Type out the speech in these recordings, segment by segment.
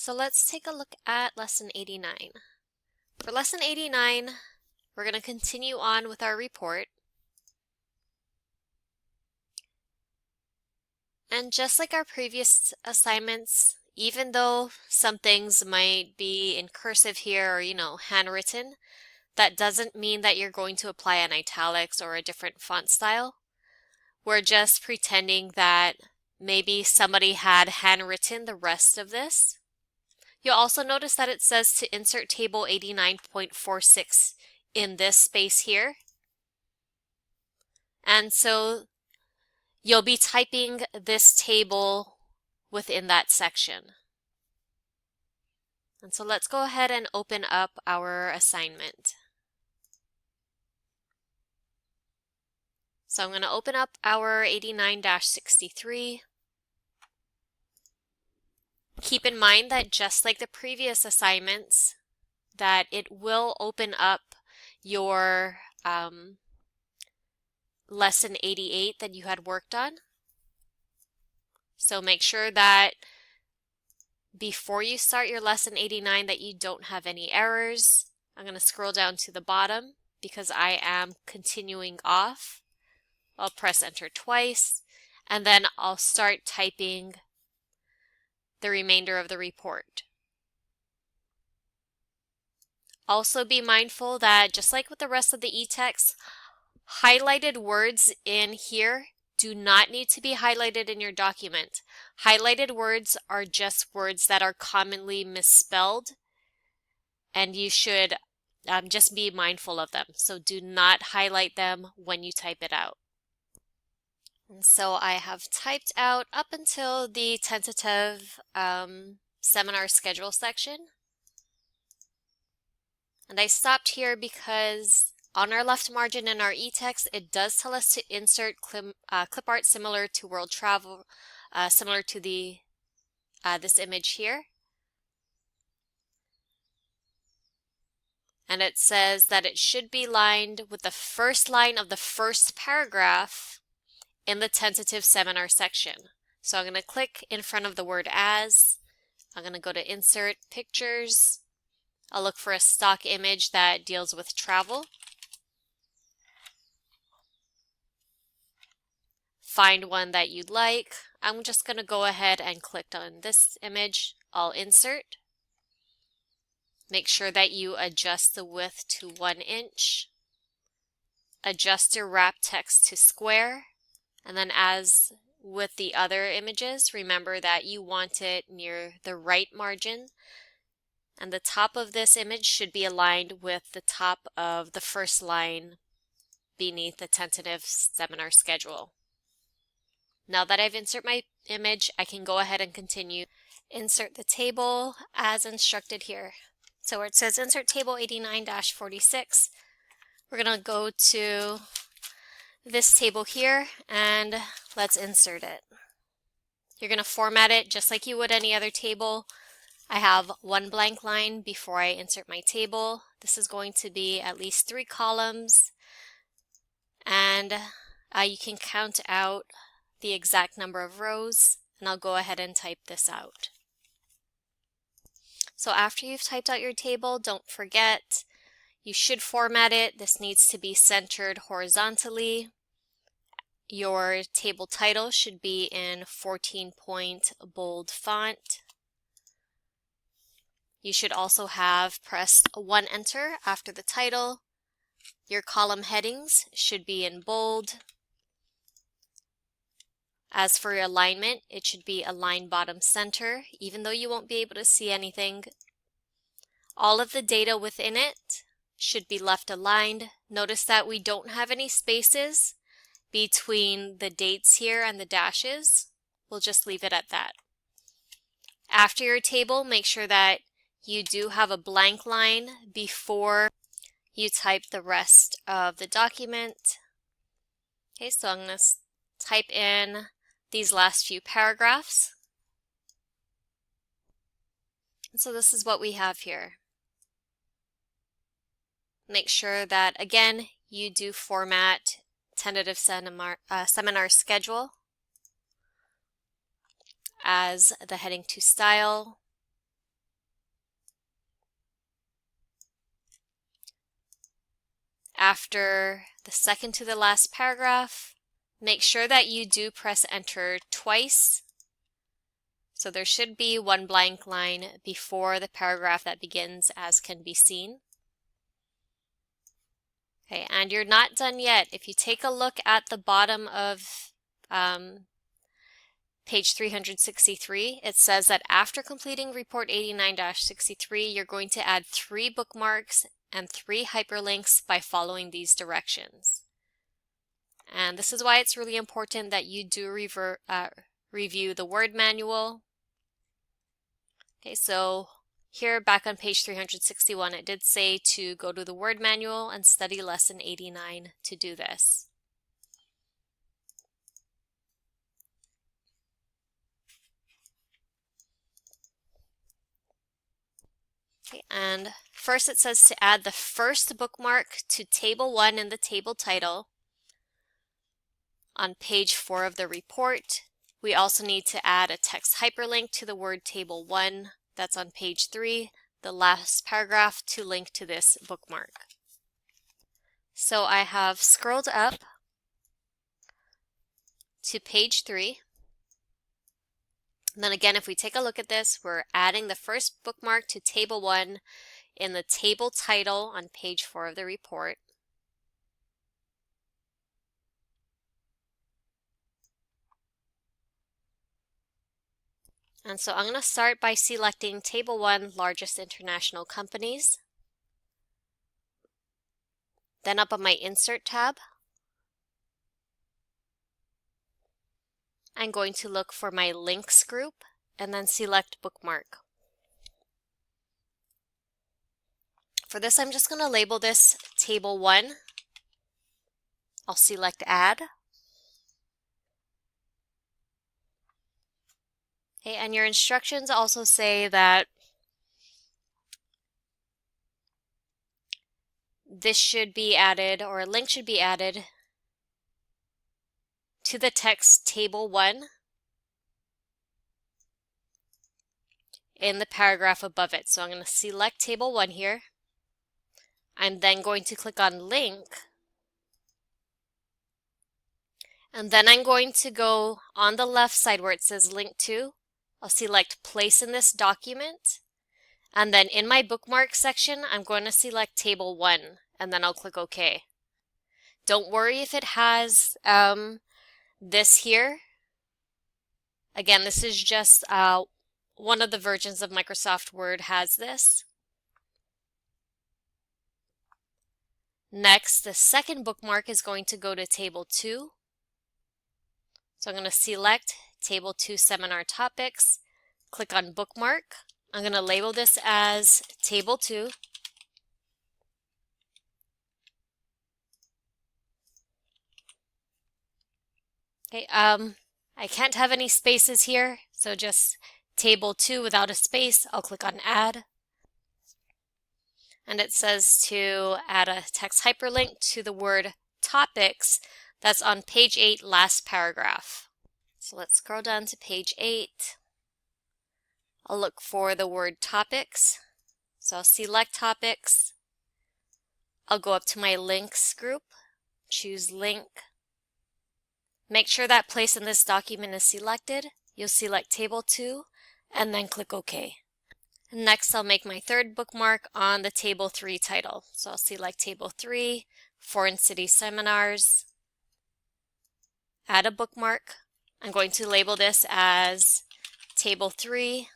So let's take a look at Lesson 89. For Lesson 89, we're going to continue on with our report. And just like our previous assignments, even though some things might be in cursive here or, handwritten, that doesn't mean that you're going to apply an italics or a different font style. We're just pretending that maybe somebody had handwritten the rest of this. You'll also notice that it says to insert table 89.46 in this space here. And so you'll be typing this table within that section. And so let's go ahead and open up our assignment. So I'm going to open up our 89-63. Keep in mind that just like the previous assignments, that it will open up your lesson 88 that you had worked on. So make sure that before you start your lesson 89 that you don't have any errors. I'm going to scroll down to the bottom because I am continuing off. I'll press enter twice and then I'll start typing the remainder of the report. Also be mindful that just like with the rest of the e-text, highlighted words in here do not need to be highlighted in your document. Highlighted words are just words that are commonly misspelled, and you should just be mindful of them. So do not highlight them when you type it out. And so I have typed out up until the tentative seminar schedule section. And I stopped here because on our left margin in our e-text, it does tell us to insert clip art similar to world travel, similar to the this image here. And it says that it should be lined with the first line of the first paragraph in the tentative seminar section. So I'm going to click in front of the word as. I'm going to go to insert pictures. I'll look for a stock image that deals with travel. Find one that you'd like. I'm just going to go ahead and click on this image. I'll insert. Make sure that you adjust the width to 1 inch. Adjust your wrap text to square. And then as with the other images, remember that you want it near the right margin. And the top of this image should be aligned with the top of the first line beneath the tentative seminar schedule. Now that I've inserted my image, I can go ahead and continue. Insert the table as instructed here. So where it says insert table 89-46, we're going to go to this table here and let's insert it. You're going to format it just like you would any other table. I have one blank line before I insert my table. This is going to be at least 3 columns, and you can count out the exact number of rows, and I'll go ahead and type this out. So after you've typed out your table, don't forget you should format it. This needs to be centered horizontally. Your table title should be in 14-point bold font. You should also have pressed 1 enter after the title. Your column headings should be in bold. As for your alignment, it should be align bottom center, even though you won't be able to see anything. All of the data within it should be left aligned. Notice that we don't have any spaces between the dates here and the dashes. We'll just leave it at that. After your table, make sure that you do have a blank line before you type the rest of the document. Okay, so I'm going to type in these last few paragraphs. And so this is what we have here. Make sure that, again, you do format tentative seminar schedule as the heading to style. after the second to the last paragraph, make sure that you do press enter twice. So there should be one blank line before the paragraph that begins as can be seen. Okay, and you're not done yet. If you take a look at the bottom of page 363, it says that after completing report 89-63, you're going to add 3 bookmarks and 3 hyperlinks by following these directions. And this is why it's really important that you do review the Word manual. Okay, so here back on page 361, it did say to go to the Word manual and study lesson 89 to do this. Okay, and first it says to add the first bookmark to table 1 in the table title on page 4 of the report. We also need to add a text hyperlink to the word table 1 that's on page 3, the last paragraph, to link to this bookmark. So I have scrolled up to page 3. And then again, if we take a look at this, we're adding the first bookmark to table 1 in the table title on page 4 of the report. And so I'm going to start by selecting table 1, largest international companies. Then up on my insert tab, I'm going to look for my links group and then select bookmark. For this, I'm just going to label this table 1. I'll select add. Okay, and your instructions also say that this should be added, or a link should be added to the text table 1 in the paragraph above it. So I'm going to select table 1 here. I'm then going to click on link. And then I'm going to go on the left side where it says link to. I'll select place in this document. And then in my bookmark section, I'm going to select table 1 and then I'll click OK. Don't worry if it has this here. Again, this is just one of the versions of Microsoft Word has this. Next, the second bookmark is going to go to table 2. So I'm going to select table 2 seminar topics, click on bookmark. I'm going to label this as table 2. Okay, I can't have any spaces here, so just table 2 without a space. I'll click on add. And it says to add a text hyperlink to the word topics that's on page 8, last paragraph. So let's scroll down to page 8. I'll look for the word topics. So I'll select topics. I'll go up to my links group, choose link. Make sure that place in this document is selected. You'll select table 2 and then click OK. Next, I'll make my third bookmark on the table 3 title. So I'll select table 3, foreign city seminars, add a bookmark. I'm going to label this as table 3.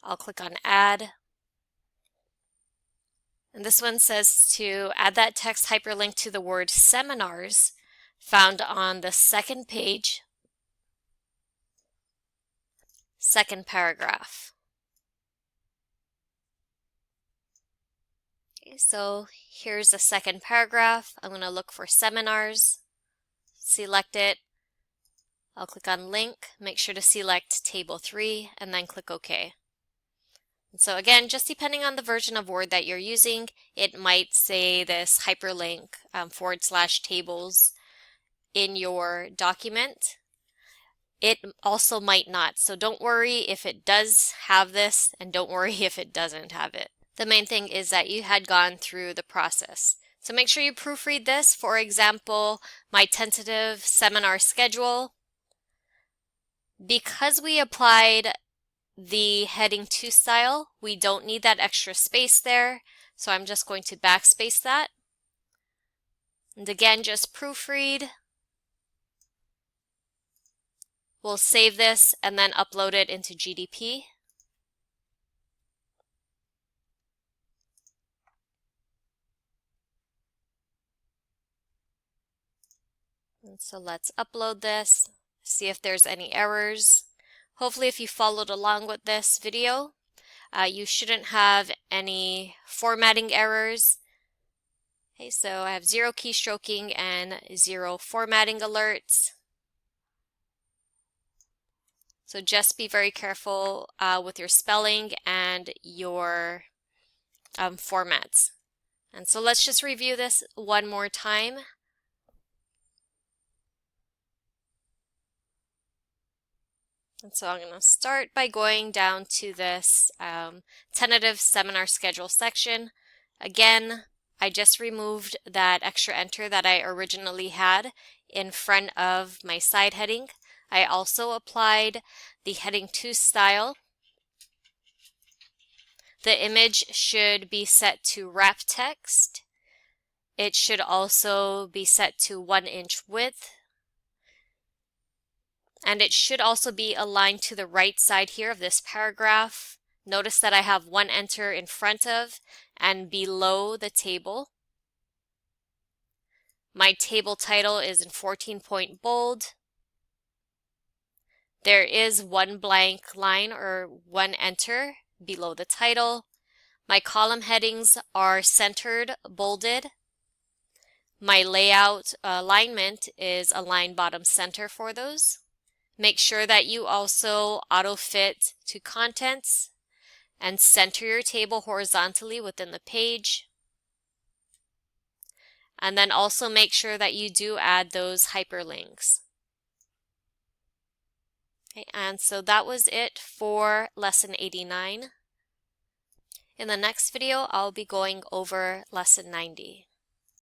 I'll click on add. And this one says to add that text hyperlink to the word seminars found on the second page, second paragraph. Okay, so here's the second paragraph. I'm going to look for seminars, select it. I'll click on link, make sure to select table 3, and then click OK. And so again, just depending on the version of Word that you're using, it might say this hyperlink / tables in your document. It also might not. So don't worry if it does have this, and don't worry if it doesn't have it. The main thing is that you had gone through the process. So make sure you proofread this. For example, my tentative seminar schedule. Because we applied the heading 2 style, we don't need that extra space there. So I'm just going to backspace that. And again, just proofread. We'll save this and then upload it into GDP. And so let's upload this, see if there's any errors. Hopefully if you followed along with this video, you shouldn't have any formatting errors. Okay, so I have 0 keystroking and 0 formatting alerts. So just be very careful with your spelling and your formats. And so let's just review this one more time. And so I'm going to start by going down to this tentative seminar schedule section. Again, I just removed that extra enter that I originally had in front of my side heading. I also applied the heading 2 style. The image should be set to wrap text. It should also be set to 1 inch width. And it should also be aligned to the right side here of this paragraph. Notice that I have 1 enter in front of and below the table. My table title is in 14-point bold. There is 1 blank line or 1 enter below the title. My column headings are centered, bolded. My layout alignment is align bottom center for those. Make sure that you also auto fit to contents and center your table horizontally within the page. And then also make sure that you do add those hyperlinks. Okay, and so that was it for lesson 89. In the next video, I'll be going over lesson 90.